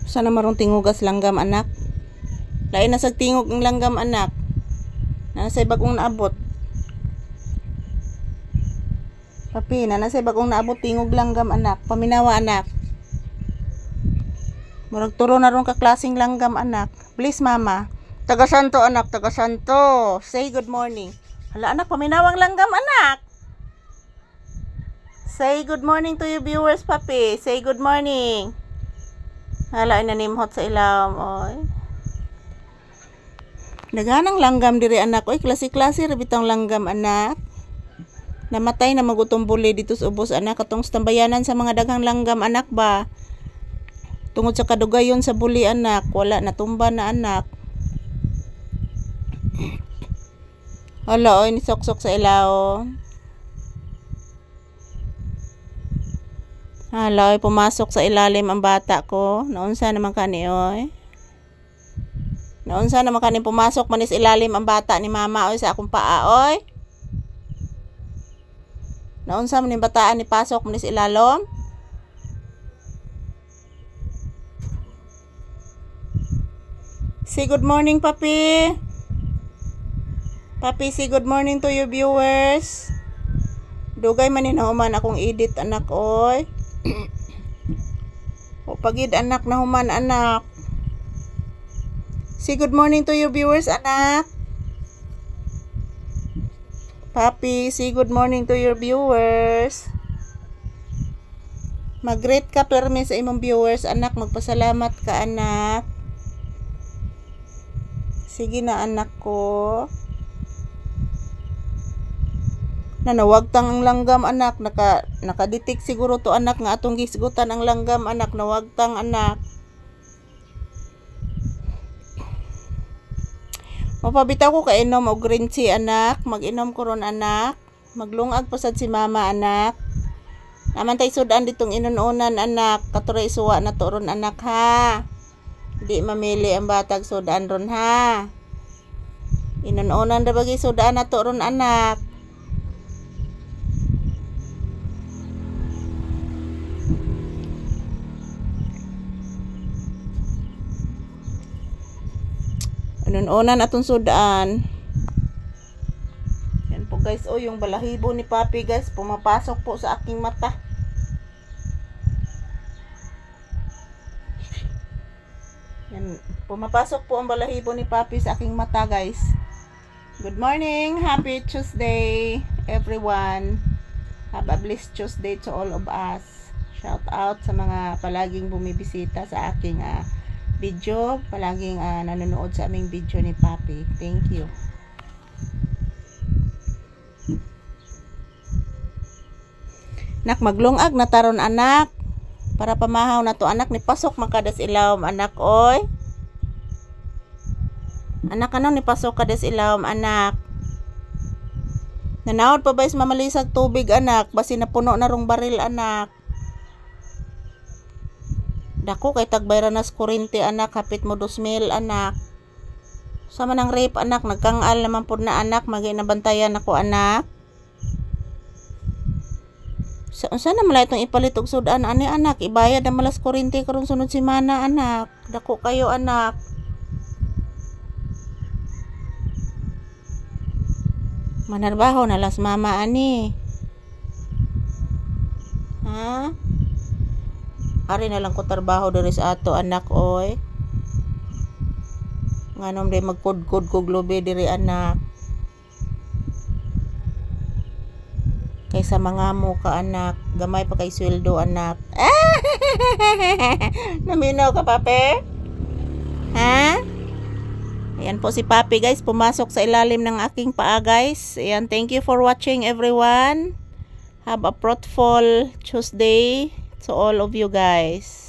Sana marong tingugas langgam anak. Lain na sa tingog ng langgam anak. Nasa bagong naabot. Papi, nasa bagong naabot tingog langgam anak. Paminawa anak. Murag turo na ron ka klaseng langgam anak. Please mama. Taga Santo anak, taga Santo. Say good morning. Hala anak, paminawang langgam anak. Say good morning to your viewers, papi. Say good morning. Hala, inanimhot sa ilawom, oy. Daganang langgam diri anak, oy. Klase-klase rabitang langgam anak. Namatay na magutong buli dito sa ubos anak. Katong tambayanan sa mga daghang langgam anak ba. Tungod sa kadugayon sa buli anak, wala natumba na anak. Hala, oy, nisok-sok sa ilawom. Hala, oy, pumasok sa ilalim ang bata ko. Naunsa naman kani, oy. Naunsa naman kani pumasok manis ilalim ang bata ni mama, oy, sa akong paa, oy. Naunsa man ni bataan ni pasok manis ilalom. Say good morning, papi. Papi, say good morning to your viewers. Dugay man ni nahuman akong edit anak, oy. O pagid anak na human anak. Say good morning to your viewers anak. Papi, say good morning to your viewers. Mag-greet ka permi sa imong viewers anak, magpasalamat ka anak. Sige na anak ko. Nawagtang ang langgam anak, nakadetect siguro to anak nga atong gisgutan ang langgam anak, nawagtang anak. Mapabitaw ko kainom og green tea anak, mag-inom ko ron anak, maglungag pasad si mama anak. Naman tay sudan ditong inununan anak, katuray suwa na to ron anak ha. Di mamili ang batag sudan ron ha. Inununan ra bagi sudan na to ron anak. Inununan atong sudan. Yan po guys, oh yung balahibo ni papi guys, pumapasok po sa aking mata. Yan, pumapasok po ang balahibo ni papi sa aking mata guys. Good morning, happy Tuesday everyone. Have a blessed Tuesday to all of us. Shout out sa mga palaging bumibisita sa aking video, palaging nanonood sa aming video ni papi. Thank you. Nak, maglungag na taron anak. Para pamahaw na to anak, ni pasok makadas ilawom anak, oy. Anak, ano ni pasok kadas ilawom anak. Nanawad pa ba is mamalisag tubig anak, basi napuno na rong baril anak. Dako kay tagbayran nas kurente anak, hapit mo 2,000 anak. Sama ng rape anak, nagkangal naman po na anak, maginabantayan ako anak. Sana malay itong ipalit og sudan ani anak, ibayad na malas kurente karong sunod semana anak. Dako kayo anak. Manarbaho na las mama ani. Ha? Ari na lang ko trabaho diri sa ato anak, oy. Nganom di magkudkod kog lobe diri anak. Kaysa mga mo ka anak, gamay pa kay sweldo anak. Naminaw ka papi? Ha? Ayan po si papi guys, pumasok sa ilalim ng aking paa guys. Ayan, thank you for watching everyone. Have a fruitful Tuesday to all of you guys.